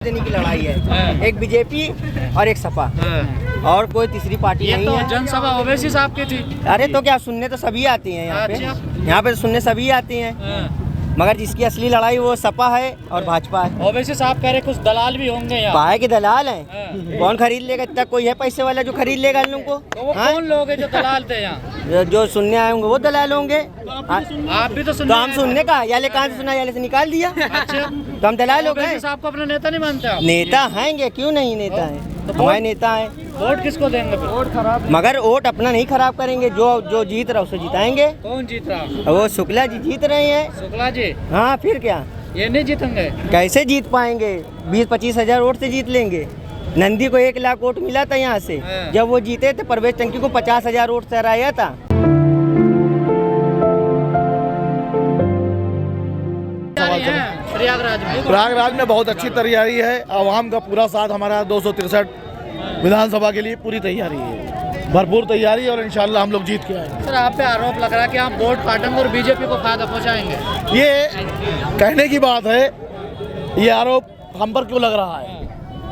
देने की लड़ाई है, एक बीजेपी और एक सपा और कोई तीसरी पार्टी नहीं है। जनसभा ओवैसी साहब की थी। अरे तो क्या सुनने तो सभी आती हैं यहाँ पे सुनने सभी आती हैं, मगर जिसकी असली लड़ाई वो सपा है और भाजपा है। ओवैसी साहब कह रहे कुछ दलाल भी होंगे यहाँ। पाए के दलाल हैं, कौन खरीद लेगा? इतना कोई है पैसे वाला जो खरीद लेगा इन लोगों को? तो वो कौन लोग हैं जो दलाल थे यहाँ? जो सुनने आए होंगे वो दलाल होंगे। आप भी तो तो हम सुनने का याले कहाँ से सुना, याले से निकाल दिया। तो हम दलाल लोग हैं। साहब को अपना नेता नहीं मानते आप? नेता हैं, क्यों नहीं नेता है, हमारे नेता है। वोट किसको देंगे? वोट खराब, मगर वोट अपना नहीं खराब करेंगे, जो जीत रहा उसे जिताएंगे। कौन जीत रहा? वो शुक्ला जी जीत रहे हैं। शुक्ला जी? हाँ, फिर क्या, ये नहीं जीतेंगे? कैसे जीत पाएंगे? 20-25 हजार वोट से जीत लेंगे। नंदी को 1 लाख वोट मिला था यहाँ से, जब वो जीते थे। परवेश टंकी को 50 हजार वोट से हराया था। प्रयागराज में बहुत अच्छी तैयारी है, आवाम का पूरा साथ हमारा 263 विधानसभा के लिए पूरी तैयारी है, भरपूर तैयारी है और इंशाल्लाह हम लोग जीत के आएंगे। सर, आप पे आरोप लग रहा है कि आप वोट काटेंगे और बीजेपी को फायदा पहुंचाएंगे। ये कहने की बात है, ये आरोप हम पर क्यों लग रहा है?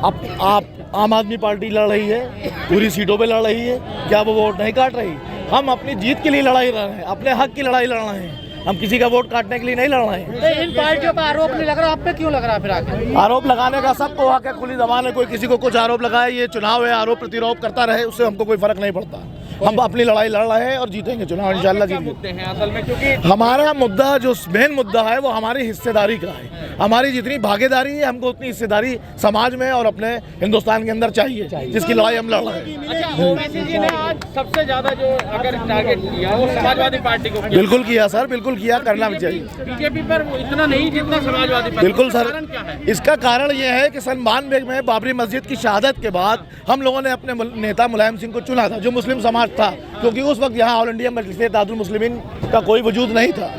अब आप आम आदमी पार्टी लड़ रही है, पूरी सीटों पे लड़ रही है, क्या वो वोट नहीं काट रही? हम अपनी जीत के लिए लड़ाई लड़ रहे हैं, अपने हक की लड़ाई लड़ रहे हैं, हम किसी का वोट काटने के लिए नहीं लड़ रहे हैं। तो इन पार्टियों पर आरोप नहीं लग रहा, आप पे क्यों लग रहा? फिर आगे आरोप लगाने का सबको हक है, खुली जबान है, कोई किसी को कुछ आरोप लगाए। ये चुनाव है, आरोप प्रतिरोध करता रहे, उससे हमको कोई फर्क नहीं पड़ता। हम अपनी लड़ाई लड़ रहे हैं और जीतेंगे चुनाव इंशाल्लाह जीतेंगे। असल में क्योंकि हमारा मुद्दा, जो मेन मुद्दा है, वो हमारी हिस्सेदारी का है। हमारी जितनी भागीदारी है, हमको उतनी हिस्सेदारी समाज में और अपने हिंदुस्तान के अंदर चाहिए, जिसकी लड़ाई हम लड़ रहे हैं। ओवैसी जी ने आज सबसे ज्यादा जो अगर टारगेट किया वो समाजवादी पार्टी को बिल्कुल किया सर, बिल्कुल किया, करना भी चाहिए। बीजेपी पर इतना नहीं जितना समाजवादी पार्टी। बिल्कुल सर, इसका कारण ये है कि सन 92 में बाबरी मस्जिद की शहादत के बाद हम लोगों ने अपने नेता मुलायम सिंह को चुना था, जो मुस्लिम समाज था, क्योंकि उस वक्त यहाँ ऑल इंडिया मजलिस इत्तेहादुल मुस्लिमीन का कोई वजूद नहीं था।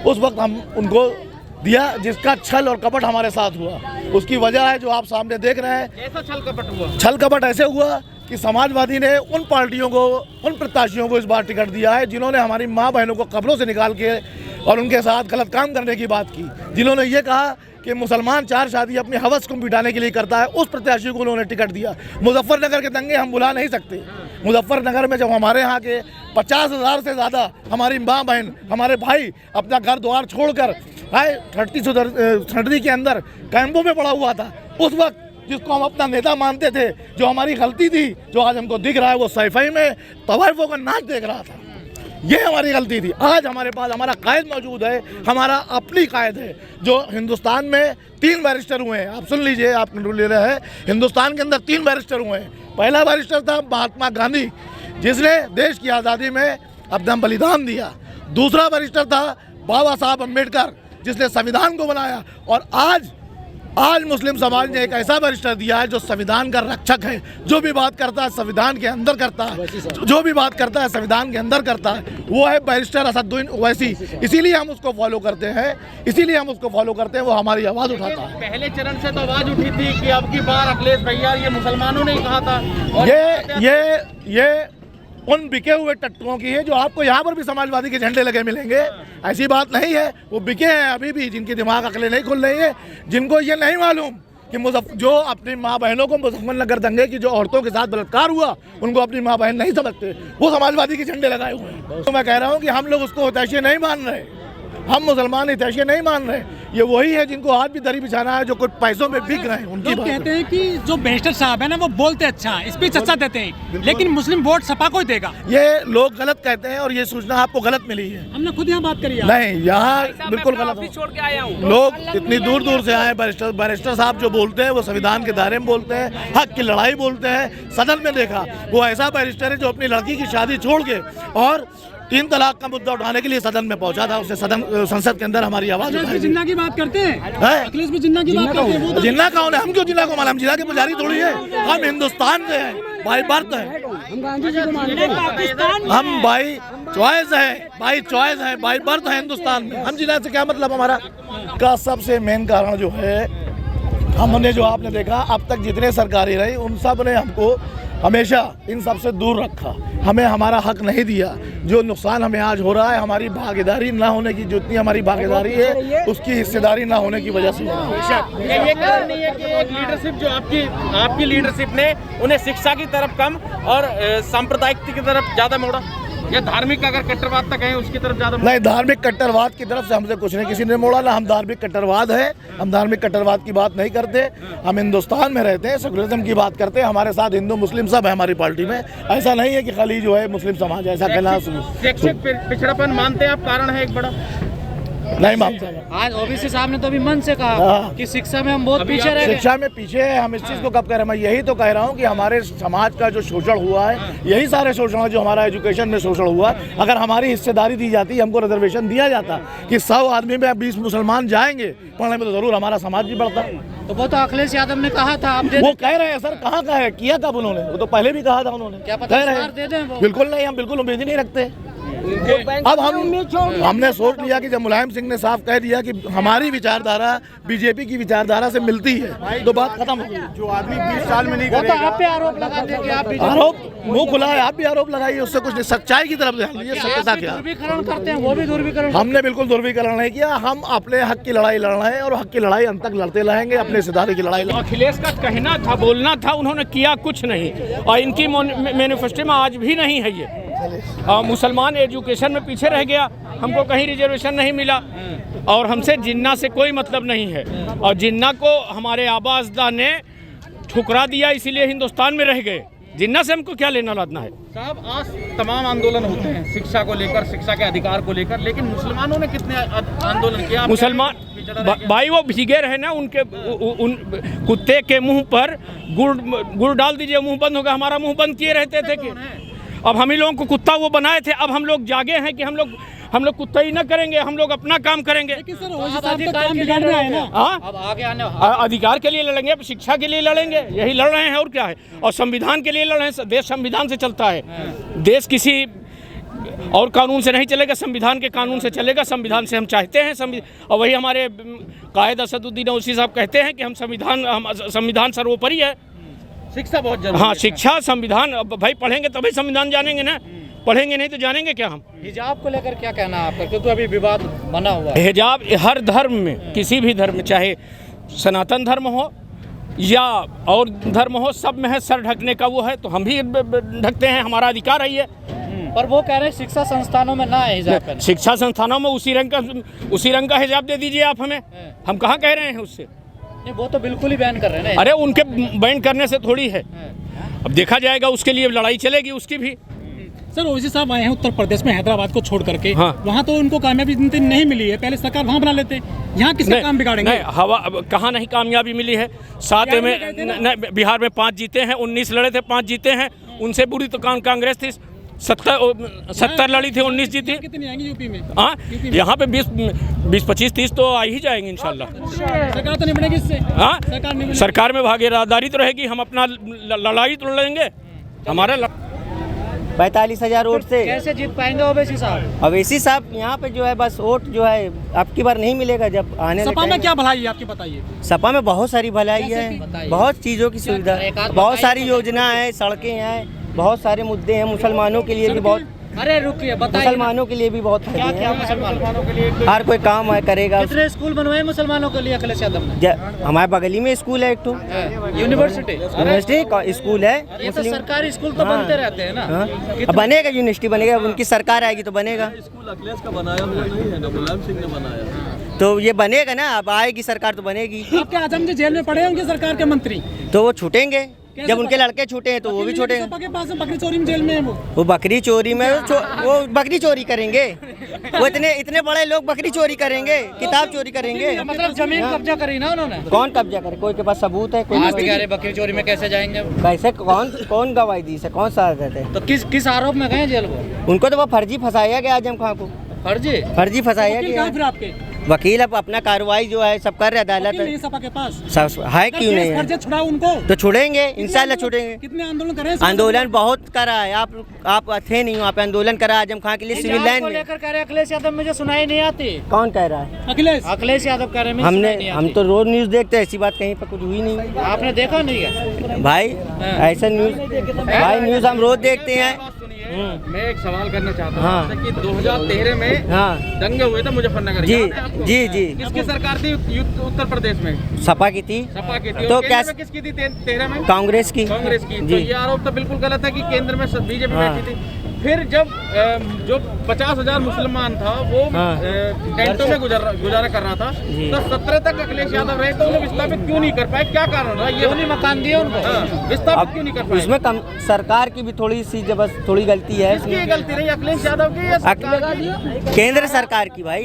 उस वक्त हम उनको दिया, जिसका छल और कपट हमारे साथ हुआ। उसकी वजह है जो आप सामने देख रहे हैं। ऐसा छल कपट हुआ? छल कपट ऐसे हुआ कि समाजवादी ने उन पार्टियों को, उन प्रत्याशियों को इस बार टिकट दिया है जिन्होंने हमारी माँ बहनों को कब्रों से निकाल के और उनके साथ गलत काम करने की बात की, जिन्होंने ये कहा कि मुसलमान 4 शादी अपनी हवस को मिटाने के लिए करता है, उस प्रत्याशी को उन्होंने टिकट दिया। मुजफ्फरनगर के दंगे हम भुला नहीं सकते। मुजफ्फरनगर में जब हमारे यहाँ के 50,000 से ज़्यादा हमारी माँ बहन, हमारे भाई अपना घर द्वार छोड़कर आए, 30 के अंदर कैंपों में पड़ा हुआ था, उस वक्त जिसको हम अपना नेता मानते थे, जो हमारी गलती थी, जो आज हमको दिख रहा है, वो सैफई में तवाइफों का नाच देख रहा था। ये हमारी गलती थी। आज हमारे पास हमारा कायद मौजूद है, हमारा अपनी कायद है, जो हिंदुस्तान में 3 बैरिस्टर हुए हैं। आप सुन लीजिए, आप ले रहे हैं, हिंदुस्तान के अंदर 3 बैरिस्टर हुए हैं। पहला बैरिस्टर था महात्मा गांधी, जिसने देश की आज़ादी में अपना बलिदान दिया। दूसरा बैरिस्टर था बाबा साहब अम्बेडकर, जिसने संविधान को बनाया। और आज मुस्लिम समाज ने एक ऐसा बैरिस्टर दिया है जो संविधान का रक्षक है, जो भी बात करता है संविधान के अंदर करता है, जो भी बात करता है संविधान के अंदर करता है, वो है बैरिस्टर असदुद्दीन ओवैसी। इसीलिए हम उसको फॉलो करते हैं, वो हमारी आवाज़ उठाता है। पहले चरण से तो आवाज़ उठी थी कि अब की बार अखिलेश भैया, ये मुसलमानों ने कहा था। और ये उन बिके हुए टट्टुओं की है, जो आपको यहाँ पर भी समाजवादी के झंडे लगे मिलेंगे। ऐसी बात नहीं है, वो बिके हैं अभी भी, जिनकी दिमाग अकलें नहीं खुल रही है, जिनको ये नहीं मालूम कि जो अपनी माँ बहनों को मुजफ्फरनगर दंगे की जो औरतों के साथ बलात्कार हुआ, उनको अपनी माँ बहन नहीं समझते, वो समाजवादी के झंडे लगाए हुए हैं। तो मैं कह रहा हूँ कि हम लोग उसको हितैषी नहीं मान रहे, हम मुसलमान हितैषी नहीं मान रहे। ये वही है जिनको आज भी दरी बिछाना है, जो कुछ पैसों में बिक रहे हैं। उनकी बात कहते हैं कि जो बैरिस्टर साहब है ना, वो बोलते अच्छा, स्पीच अच्छा देते हैं, लेकिन मुस्लिम वोट सपा को ही देगा। ये लोग गलत कहते हैं और ये सूचना आपको गलत मिली है। हमने खुद यहाँ बात करी। नहीं, यहाँ बिल्कुल गलत छोड़ के आया हूँ। लोग इतनी दूर से आए। बैरिस्टर साहब जो बोलते हैं वो संविधान के दायरे में बोलते हैं, हक की लड़ाई बोलते हैं। सदन में देखा, वो ऐसा बैरिस्टर है जो अपनी लड़की की शादी छोड़ के और 3 तलाक का मुद्दा उठाने के लिए सदन में पहुंचा था। उसने संसद के अंदर हमारी आवाज उठाई। जिन्ना की बात करते हैं, अखिलेश भी जिन्ना की बात करते हैं। जिन्ना कौन है? हम क्यों जिन्ना को मालूम? हम जिन्ना के पुजारी थोड़ी है, हम हिंदुस्तान से हैं, बाई बर्थ है, हम बाई चॉइस है, बाई बर्थ है हिंदुस्तान में। हम जिन्ना से क्या मतलब हमारा? का सबसे मेन कारण जो है, हमने जो आपने देखा अब तक जितने सरकारें रही उन सब ने हमको हमेशा इन सब से दूर रखा, हमें हमारा हक नहीं दिया। जो नुकसान हमें आज हो रहा है हमारी भागीदारी ना होने की, जितनी हमारी भागीदारी है उसकी हिस्सेदारी ना होने की वजह से। ये कारण नहीं है कि एक लीडरशिप जो आपकी लीडरशिप ने उन्हें शिक्षा की तरफ कम और सांप्रदायिक की तरफ ज़्यादा मोड़ा, या धार्मिक अगर कट्टरवाद तक है उसकी तरफ ज़्यादा? नहीं, धार्मिक कट्टरवाद की तरफ से हमसे कुछ नहीं किसी ने मोड़ा, ना हम धार्मिक कट्टरवाद है। हम धार्मिक कट्टरवाद की बात नहीं करते, हम हिंदुस्तान में रहते हैं, सेकुलरिज्म की बात करते हैं। हमारे साथ हिंदू मुस्लिम सब है हमारी पार्टी में, ऐसा नहीं है कि खाली जो है मुस्लिम समाज है, ऐसा कहना शैक्षिक पिछड़ापन मानते हैं आप कारण है एक बड़ा? नहीं मानते। आज ओबीसी साहब ने तो अभी मन से कहा कि शिक्षा में हम बहुत पीछे रह गए। शिक्षा में पीछे है, हम इस चीज़ को कब कह रहे हैं? मैं यही तो कह रहा हूँ कि हमारे समाज का जो शोषण हुआ है, यही सारे शोषण है जो हमारा एजुकेशन में शोषण हुआ। अगर हमारी हिस्सेदारी दी जाती, हमको रिजर्वेशन दिया जाता कि 100 आदमी में 20 मुसलमान जाएंगे पढ़ने में, तो जरूर हमारा समाज भी बढ़ता। तो वो तो अखिलेश यादव ने कहा था, आप वो कह रहे हैं सर, कहाँ का है, किया कब उन्होंने? वो तो पहले भी कहा था उन्होंने। क्या पता कह रहे दे दें वो? बिल्कुल नहीं, हम बिल्कुल उम्मीद ही नहीं रखते। अब हमने सोच लिया कि जब मुलायम सिंह ने साफ कह दिया कि हमारी विचारधारा बीजेपी की विचारधारा से मिलती है, तो बात खत्म हो गई। जो आदमी 20 साल में नहीं वो तो करेगा, आप पे आरोप लगाते हैं कि आप आरोप मुंह खुला है, आप भी आरोप लगाइए, उससे कुछ नहीं। सच्चाई की तरफ ध्यान दीजिए, सत्यता क्या। ध्रुवीकरण करते हैं, वो भी ध्रुवीकरण। हमने बिल्कुल ध्रुवीकरण नहीं किया, हम अपने हक की लड़ाई लड़ रहे हैं और हक की लड़ाई अंत तक लड़ते रहेंगे, अपने सितारे की लड़ाई। अखिलेश का कहना था, बोलना था, उन्होंने किया कुछ नहीं, और इनकी मैनिफेस्टो में आज भी नहीं है ये। मुसलमान एजुकेशन में पीछे रह गया, हमको कहीं रिजर्वेशन नहीं मिला, और हमसे जिन्ना से कोई मतलब नहीं है, और जिन्ना को हमारे आबा अजदा ने ठुकरा दिया, इसीलिए हिंदुस्तान में रह गए। जिन्ना से हमको क्या लेना लादना है? साहब, आज तमाम आंदोलन होते हैं शिक्षा को लेकर, शिक्षा के अधिकार को लेकर, लेकिन मुसलमानों ने कितने आंदोलन किया? मुसलमान भाई वो भीगे रहे ना, उनके उन कुत्ते के मुंह पर गुड़ डाल दीजिए, मुंह बंद होगा। हमारा मुंह बंद किए रहते थे कि अब हम ही लोगों को कुत्ता वो बनाए थे, अब हम लोग जागे हैं कि हम लोग कुत्ता ही ना करेंगे, हम लोग अपना काम करेंगे। अब आगे आने अधिकार के लिए लड़ेंगे, शिक्षा के लिए लड़ेंगे, यही लड़ रहे हैं और क्या है। और संविधान के लिए लड़ रहे हैं, देश संविधान से चलता है, देश किसी और कानून से नहीं चलेगा, संविधान के कानून से चलेगा, संविधान से हम चाहते हैं। और वही हमारे कायद असदुद्दीन ओवैसी साहब कहते हैं कि हम संविधान सर्वोपरि है। शिक्षा बहुत जरूरी। हाँ, शिक्षा संविधान, भाई पढ़ेंगे तभी संविधान जानेंगे ना, पढ़ेंगे नहीं तो जानेंगे क्या हम? हिजाब को लेकर क्या कहना है आपका, क्योंकि अभी विवाद बना हुआ है। हिजाब हर धर्म में, किसी भी धर्म में, चाहे सनातन धर्म हो या और धर्म हो, सब में है सर ढकने का वो है, तो हम भी ढकते हैं, हमारा अधिकार है ये। पर वो कह रहे हैं शिक्षा संस्थानों में ना है हिजाब पहनना। शिक्षा संस्थानों में उसी रंग का हिजाब दे दीजिए आप हमें, हम कहाँ कह रहे हैं उससे? नहीं, वो तो बिल्कुल ही बैन कर रहे हैं ना। अरे उनके बैन करने से थोड़ी है, अब देखा जाएगा, उसके लिए लड़ाई चलेगी उसकी भी। सर ओवैसी साहब आए हैं उत्तर प्रदेश में, हैदराबाद को छोड़ करके। हाँ। वहाँ तो उनको कामयाबी नहीं मिली है, पहले सरकार वहाँ बना लेते, यहाँ किसका काम बिगाड़ेंगे? नहीं, हवा कहाँ नहीं कामयाबी मिली है। 7 में बिहार में 5 जीते हैं, 19 लड़े थे, 5 जीते हैं। उनसे बुरी तो कांग्रेस थी, 70 लड़ी थी, 19 जीती। कितनी आएंगी यूपी में? हाँ, यहाँ पे 20, 25, 30 तो आ ही जाएंगे इंशाल्लाह। सरकार तो नहीं बनेगी इससे। हाँ, सरकार में में भागीदारी तो रहेगी, हम अपना लड़ाई तो लड़ेंगे। हमारा 45,000 वोट से कैसे जीत पाएंगे ओवैसी साहब? ओवैसी साहब यहाँ पे जो है बस वोट जो है अब की बार नहीं मिलेगा। जब आने सपा में क्या भलाई है आपकी, बताइए। सपा में बहुत सारी भलाई है, बहुत चीज़ों की सुविधा, बहुत सारी योजना है, सड़कें हैं, बहुत सारे मुद्दे हैं। मुसलमानों के लिए भी बहुत, अरे रुकिए, बताइए। मुसलमानों के लिए भी बहुत क्या क्या मुसलमानों के लिए? हर कोई काम है करेगा। कितने स्कूल बनवाए मुसलमानों के लिए अखिलेश यादव ने? हमारे बगली में स्कूल है एक तो, यूनिवर्सिटी स्कूल है। ये तो सरकारी स्कूल तो बनते रहते हैं ना। अब बनेगा, यूनिवर्सिटी बनेगा, उनकी सरकार आएगी तो बनेगा। स्कूल अखिलेश का बनाया हुआ नहीं है ना, मुलायम सिंह ने बनाया, तो ये बनेगा ना, अब आएगी सरकार तो बनेगी। आपके आजम जी जेल में पड़े हैं उनकी सरकार के मंत्री, तो वो छूटेंगे, जब उनके लड़के छूटे हैं तो वो भी छूटेंगे। सपा के पास बकरी चोरी में जेल में है वो बकरी चोरी में वो बकरी चोरी करेंगे। वो इतने बड़े लोग बकरी चोरी करेंगे, किताब चोरी करेंगे। मतलब जमीन कब्जा करी ना उन्होंने। कौन कब्जा करे? कोई के पास सबूत है? कोई बकरी चोरी में कैसे जाएंगे? कैसे? कौन गवाही दी से? कौन सा देते? तो किस आरोप में गए जेल को? उनको तो वो फर्जी फंसाया गया आजम खां को, फर्जी फंसाया गया। फिर आपके वकील अब अपना कार्रवाई जो है सब कर रहे वकील नहीं अदालत सपा के पास है, क्यों नहीं है? छुड़ाओ उनको, तो छोड़ेंगे, इंशाल्लाह छोड़ेंगे। कितने आंदोलन करे हैं? आंदोलन बहुत करा है, आप थे नहीं वहाँ पे, आंदोलन करा आजम खान के लिए सिविल लाइन में। लेकर कह रहे अखिलेश यादव मुझे सुनाई नहीं आती। कौन कह रहा है? अखिलेश यादव कह रहे हैं मुझे सुनाई नहीं हम आती। तो रोज न्यूज देखते हैं, ऐसी बात कहीं पर कुछ हुई नहीं आपने देखा नहीं है? भाई, ऐसा न्यूज हम रोज देखते हैं। मैं एक सवाल करना चाहता हाँ। हूँ कि 2013 में हाँ दंगे हुए थे मुजफ्फरनगर, जी याद है आपको? जी जी, किसकी सरकार थी उत्तर प्रदेश में? सपा की थी। सपा की थी। तो और क्या केंद्र में किसकी थी 13 में? कांग्रेस की। कांग्रेस की। तो जी। ये आरोप तो बिल्कुल गलत है कि केंद्र में बीजेपी हाँ। बैठी थी। फिर जब जो 50,000 मुसलमान था वो हाँ। टेंटों में गुजारा कर रहा था, तो 17 तक अखिलेश यादव रहे, तो उन्हें विस्थापित क्यों नहीं कर पाए? क्या कारण रहा? ये नहीं मकान दिए उनको। हाँ, विस्थापित क्यों नहीं कर पाए? इसमें सरकार की भी थोड़ी सी थोड़ी गलती है। किसकी गलती रही, अखिलेश यादव की या सरकार की? केंद्र सरकार की भाई।